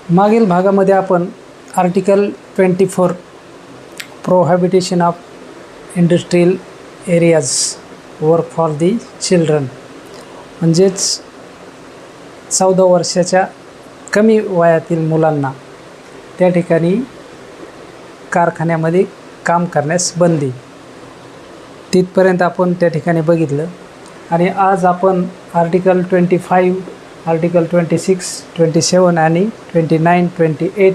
मागील भागामध्ये आपण article 24 प्रोहिबिटेशन of industrial areas work for the children म्हणजेच 14 वर्षाच्या कमी वयातील मुलांना त्या ठिकाणी कारखान्यामध्ये काम करण्यास बंदी, तिथपर्यंत आपण त्या ठिकाणी बघितलं. आणि आज आपण आर्टिकल 25, आर्टिकल 26, 27 आणि 29, 28,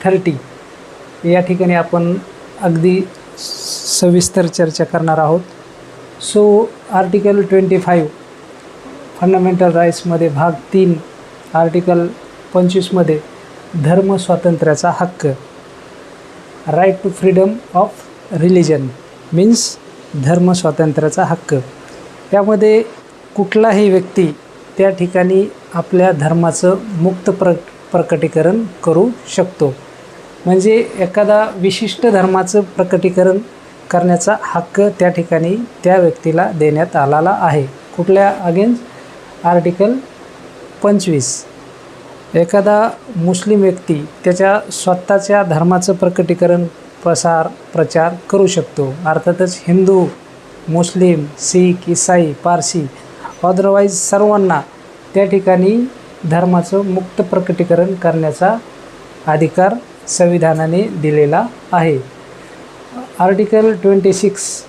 30 या ठिकाणी आपण अगदी सविस्तर चर्चा करणार आहोत. सो आर्टिकल 25 फंडामेंटल राईट्समध्ये भाग 3 आर्टिकल 25मध्ये धर्म स्वातंत्र्याचा हक्क, right to freedom of religion means धर्म स्वातंत्र्याचा हक्क. यामध्ये कुठलाही व्यक्ती त्या ठिकाणी आपल्या धर्माचं मुक्त प्रकटीकरण करू शकतो. म्हणजे एखादा विशिष्ट धर्माचं प्रकटीकरण करण्याचा हक्क त्या ठिकाणी त्या व्यक्तीला देण्यात आलेला आहे. कुठल्या अगेन्स्ट आर्टिकल 25. एखादा मुस्लिम व्यक्ती त्याच्या स्वतःच्या धर्माचं प्रकटीकरण प्रचार करू शकतो. अर्थातच हिंदू, मुस्लिम, शीख, ईसाई, पारसी अदरवाईज सर्वांना त्या ठिकाणी धर्माचं मुक्त प्रकटीकरण करण्याचा अधिकार संविधानाने दिलेला आहे. आर्टिकल 26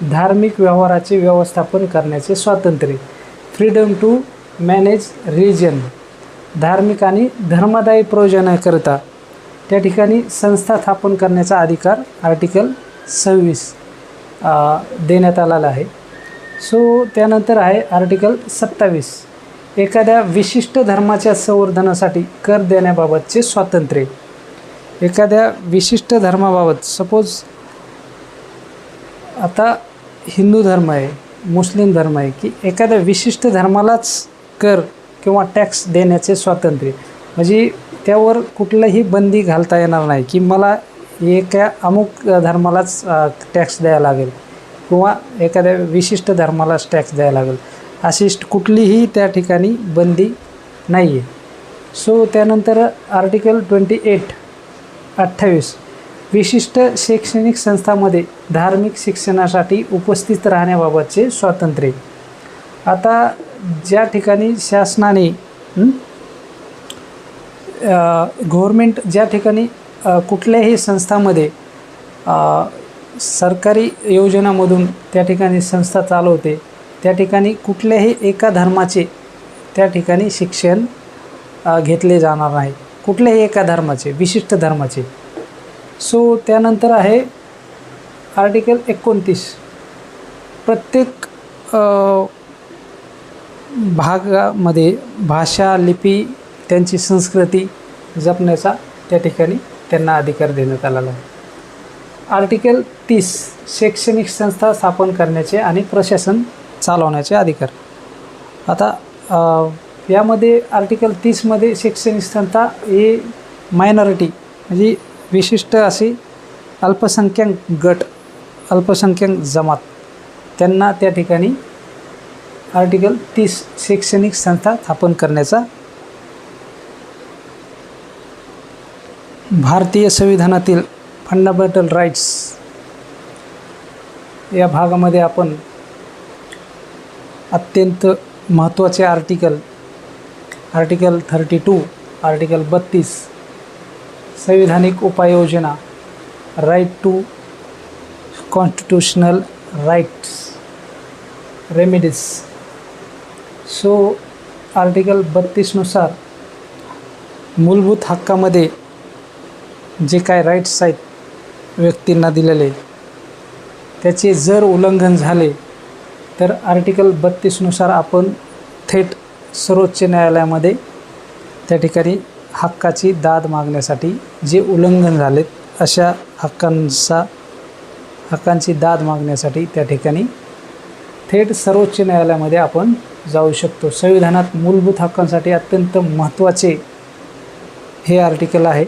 धार्मिक व्यवहाराचे व्यवस्थापन करण्याचे स्वातंत्र्य, फ्रीडम टू मॅनेज रिलिजन, धार्मिक आणि धर्मदायी प्रयोजनाकरिता त्या ठिकाणी संस्था स्थापन करण्याचा अधिकार आर्टिकल 26 देण्यात आलेला आहे. सो त्यानंतर आहे आर्टिकल 27 एखाद्या विशिष्ट धर्माच्या संवर्धनासाठी कर देण्याबाबतचे स्वातंत्र्य. एखाद्या विशिष्ट धर्माबाबत, सपोज आता हिंदू धर्म आहे, मुस्लिम धर्म आहे, की एखाद्या विशिष्ट धर्मालाच कर किंवा टॅक्स देण्याचे स्वातंत्र्य. म्हणजे त्यावर कुठलंही बंदी घालता येणार नाही की मला एका अमुक धर्मालाच टॅक्स द्यायला लागेल किंवा एखाद्या विशिष्ट धर्मालाच टॅक्स द्यायला लागेल, अशी कुठलीही त्या ठिकाणी बंदी नाही आहे. सो त्यानंतर आर्टिकल 28 विशिष्ट शैक्षणिक संस्थांमध्ये धार्मिक शिक्षणासाठी उपस्थित राहण्याबाबतचे स्वातंत्र्य. आता ज्या ठिकाणी शासनाने गव्हर्मेंट ज्या ठिकाणी कुठल्याही संस्थांमध्ये सरकारी योजनामधून त्या ठिकाणी संस्था चालवते, त्या ठिकाणी कुठल्याही एका धर्माचे त्या ठिकाणी शिक्षण घेतले जाणार नाही, कुठल्याही एका धर्माचे, विशिष्ट धर्माचे. सो त्यानंतर आहे आर्टिकल 29 प्रत्येक भागामध्ये भाषा, लिपी, त्यांची संस्कृती जपण्याचा त्या ठिकाणी त्यांना अधिकार देण्यात आलेला आहे. आर्टिकल 30 शैक्षणिक संस्था स्थापन करण्याचे आणि प्रशासन चालवण्याचे अधिकार. आता यामध्ये आर्टिकल 30मध्ये शैक्षणिक संस्था ही मायनॉरिटी म्हणजे विशिष्ट अशी अल्पसंख्याक गट, अल्पसंख्याक जमात त्यांना त्या ठिकाणी आर्टिकल 30 शैक्षणिक संस्था स्थापन करण्याचा. भारतीय संविधानातील फंडामेंटल राईट्स या भागामध्ये आपण अत्यंत महत्त्वाचे आर्टिकल 32, आर्टिकल 32 संविधानिक उपाययोजना, right to constitutional rights remedies. So article 32नुसार मूलभूत हक्कामध्ये जे काय राईट्स आहेत व्यक्तींना दिलेले, त्याचे जर उल्लंघन झाले तर आर्टिकल 32नुसार आपण थेट सर्वोच्च न्यायालयामध्ये त्या ठिकाणी हक्काची दाद मागण्यासाठी जे उल्लंघन झालेत अशा हक्कांची दाद मागण्यासाठी त्या ठिकाणी थेट सर्वोच्च न्यायालयामध्ये आपण जाऊ शकतो. संविधानात मूलभूत हक्कांसाठी अत्यंत महत्त्वाचे हे आर्टिकल आहे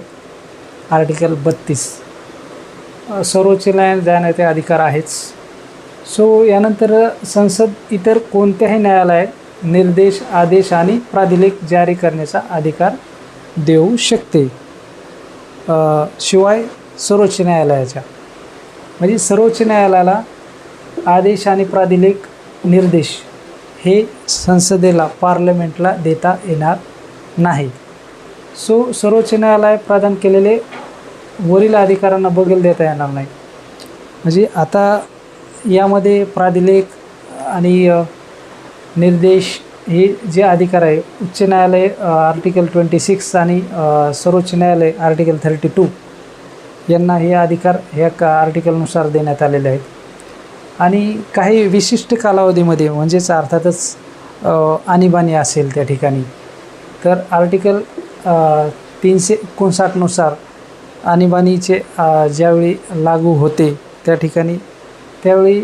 आर्टिकल 32. सर्वोच्च न्यायालयात जाण्याचे अधिकार आहेच. सो यानंतर संसद इतर कोणत्याही न्यायालयात निर्देश, आदेश आणि प्राधिलेख जारी करण्याचा अधिकार देऊ शकते. शिवाय सर्वोच्च न्यायालयाच्या, म्हणजे सर्वोच्च न्यायालयाला आदेश आणि प्राधिलेख निर्देश हे संसदेला पार्लमेंटला देता येणार नाही. सर्वोच्च न्यायालय प्रदान केलेले वरील अधिकारांना बगल देता येणार नाही. म्हणजे आता यामध्ये प्राधिलेख आणि निर्देश हे जे अधिकार आहे, उच्च न्यायालय आर्टिकल 26 आणि सर्वोच्च न्यायालय आर्टिकल 32 यांना हे अधिकार ह्या आर्टिकलनुसार देण्यात आलेले आहेत. आणि काही विशिष्ट कालावधीमध्ये, म्हणजेच अर्थातच आणीबाणी असेल त्या ठिकाणी, तर आर्टिकल 359 नुसार आणीबाणीचे ज्यावेळी लागू होते त्या ठिकाणी, त्यावेळी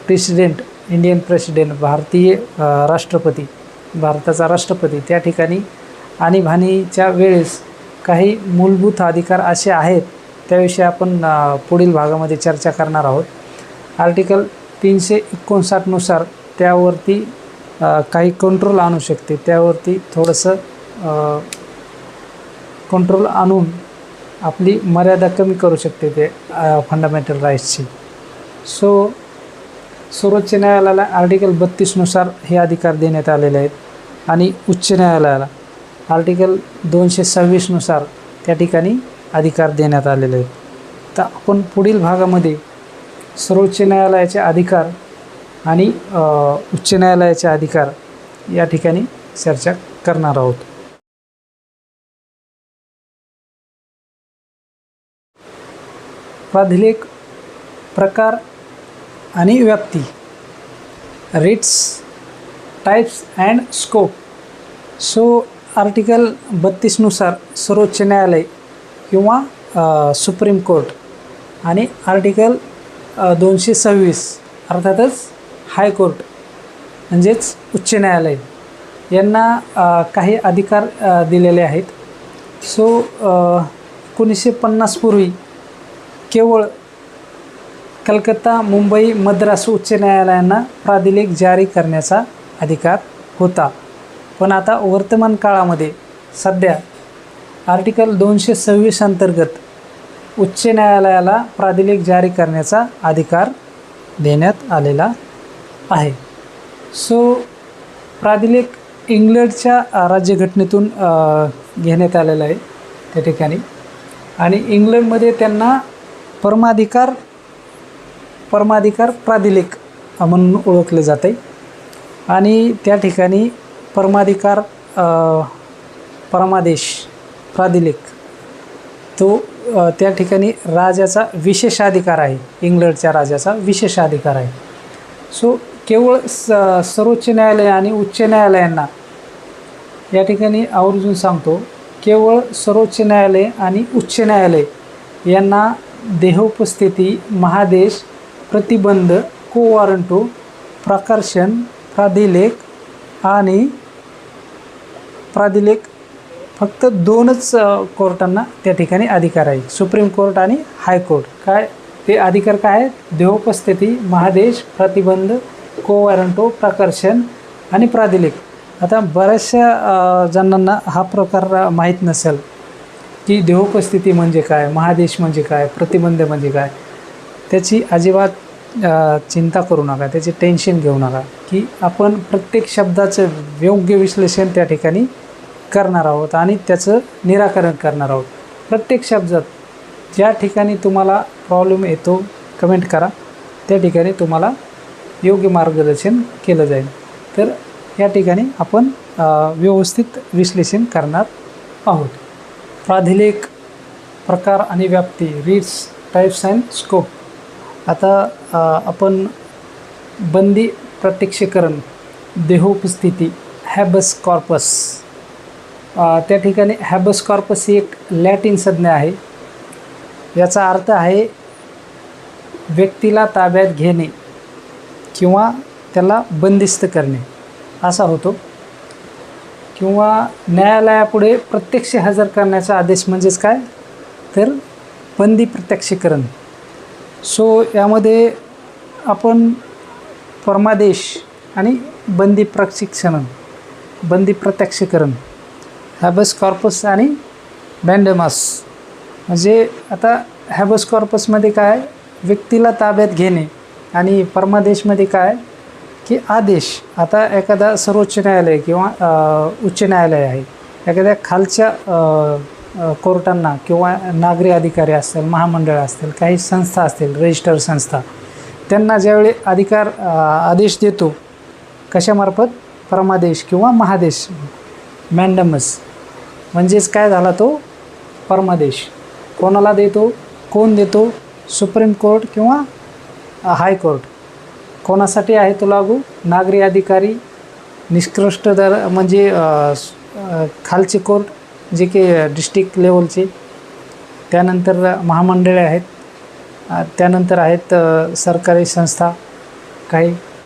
प्रेसिडेंट, इंडियन प्रेसिडेंट, भारतीय राष्ट्रपती, भारताचा राष्ट्रपती त्या ठिकाणी आणीबाणीच्या वेळेस काही मूलभूत अधिकार असे आहेत, त्याविषयी आपण पुढील भागामध्ये चर्चा करणार आहोत. आर्टिकल 359 नुसार त्यावरती काही कंट्रोल आणू शकते, त्यावरती थोडंसं कंट्रोल आणून आपली मर्यादा कमी करू शकते ते फंडामेंटल राईट्सची. सर्वोच्च न्यायालयाला आर्टिकल 32 नुसार हे अधिकार देण्यात आलेले आहेत. आणि उच्च न्यायालयाला आर्टिकल 226 नुसार त्या ठिकाणी अधिकार देण्यात आलेले आहेत. तर आपण पुढील भागामध्ये सर्वोच्च न्यायालयाचे अधिकार आणि उच्च न्यायालयाचे अधिकार या ठिकाणी चर्चा करणार आहोत. प्राधिलेख, प्रकार आणि व्याप्ती, writs, types and scope. Article 32 नुसार सर्वोच्च न्यायालय किंवा सुप्रीम कोर्ट आणि आर्टिकल 226 अर्थातच हायकोर्ट म्हणजेच उच्च न्यायालय यांना काही अधिकार दिलेले आहेत. 1950 पूर्वी केवळ कलकत्ता, मुंबई, मद्रास उच्च न्यायालयांना प्राधिलेख जारी करण्याचा अधिकार होता. पण आता वर्तमान काळामध्ये सध्या आर्टिकल 226 अंतर्गत उच्च न्यायालयाला प्राधिलेख जारी करण्याचा अधिकार देण्यात आलेला आहे. प्राधिलेख इंग्लंडच्या राज्यघटनेतून घेण्यात आलेला आहे त्या ठिकाणी. आणि इंग्लंडमध्ये त्यांना परमाधिकार प्राधिलेख म्हणून ओळखले जाते. आणि त्या ठिकाणी परमाधिकार परमादेश प्राधिलेख तो त्या ठिकाणी राजाचा विशेषाधिकार आहे, इंग्लंडच्या राजाचा विशेषाधिकार आहे. केवळ सर्वोच्च न्यायालय आणि उच्च न्यायालयांना या ठिकाणी आवर्जून सांगतो, केवळ सर्वोच्च न्यायालय आणि उच्च न्यायालय यांना देहोपस्थिती, महादेश, प्रतिबंध, कोवारंटो, प्रकर्षण, प्राधिलेख फक्त 2च कोर्टांना त्या ठिकाणी अधिकार आहे, सुप्रीम कोर्ट आणि हायकोर्ट. काय ते अधिकार काय आहेत? देहोपस्थिती, महादेश, प्रतिबंध, कोवारंटो, प्रकर्षण आणि प्राधिलेख. आता बऱ्याचशा जणांना हा प्रकार माहीत नसेल की देहोपस्थिती म्हणजे काय, महादेश म्हणजे काय, प्रतिबंध म्हणजे काय. त्याची अजिबात चिंता करू नका, त्याचे टेन्शन घेऊ नका की आपण प्रत्येक शब्दाचं योग्य विश्लेषण त्या ठिकाणी करणार आहोत आणि त्याचं निराकरण करणार आहोत. प्रत्येक शब्दात ज्या ठिकाणी तुम्हाला प्रॉब्लेम येतो कमेंट करा, त्या ठिकाणी तुम्हाला योग्य मार्गदर्शन केलं जाईल. तर या ठिकाणी आपण व्यवस्थित विश्लेषण करणार आहोत. प्राधिलेख, प्रकार आणि व्याप्ती, रिट्स, टाइप्स अँड स्कोप. आता आपण बंदी प्रत्यक्षीकरण, देहोपस्थिती, हॅबस कॉर्पस. त्या ठिकाणी हॅबस कॉर्पस ही एक लॅटिन संज्ञा आहे. याचा अर्थ आहे व्यक्तीला ताब्यात घेणे किंवा त्याला बंदिस्त करणे असा होतो. किंवा न्यायालयापुढे प्रत्यक्ष हजर करण्याचा आदेश म्हणजेच काय तर बंदी प्रत्यक्षीकरण. यामध्ये आपण परमादेश आणि बंदी प्रत्यक्षीकरण हॅबस कॉर्पस आणि मॅन्डेमस. म्हणजे आता हॅबस कॉर्पसमध्ये काय, व्यक्तीला ताब्यात घेणे, आणि परमादेशमध्ये काय की आदेश. आता एखादा सर्वोच्च न्यायालय किंवा उच्च न्यायालय आहे, एखाद्या खालच्या कोर्टांना किंवा नागरी अधिकारी असतील, महामंडळ असतील, काही संस्था असतील, रजिस्टर संस्था, त्यांना ज्यावेळी आदेश देतो कशामार्फत, परमादेश किंवा महादेश, मॅन्डमस. म्हणजेच काय झाला तो परमादेश. कोणाला देतो, कोण देतो, सुप्रीम कोर्ट किंवा हायकोर्ट. कोणासाठी आहे तो लागू, नागरी अधिकारी, निष्कृष्ट म्हणजे खालचे कोर्ट जे की डिस्ट्रिक्ट लेवलचे, त्यानंतर महामंडळे आहेत, त्यानंतर आहेत सरकारी संस्था काही,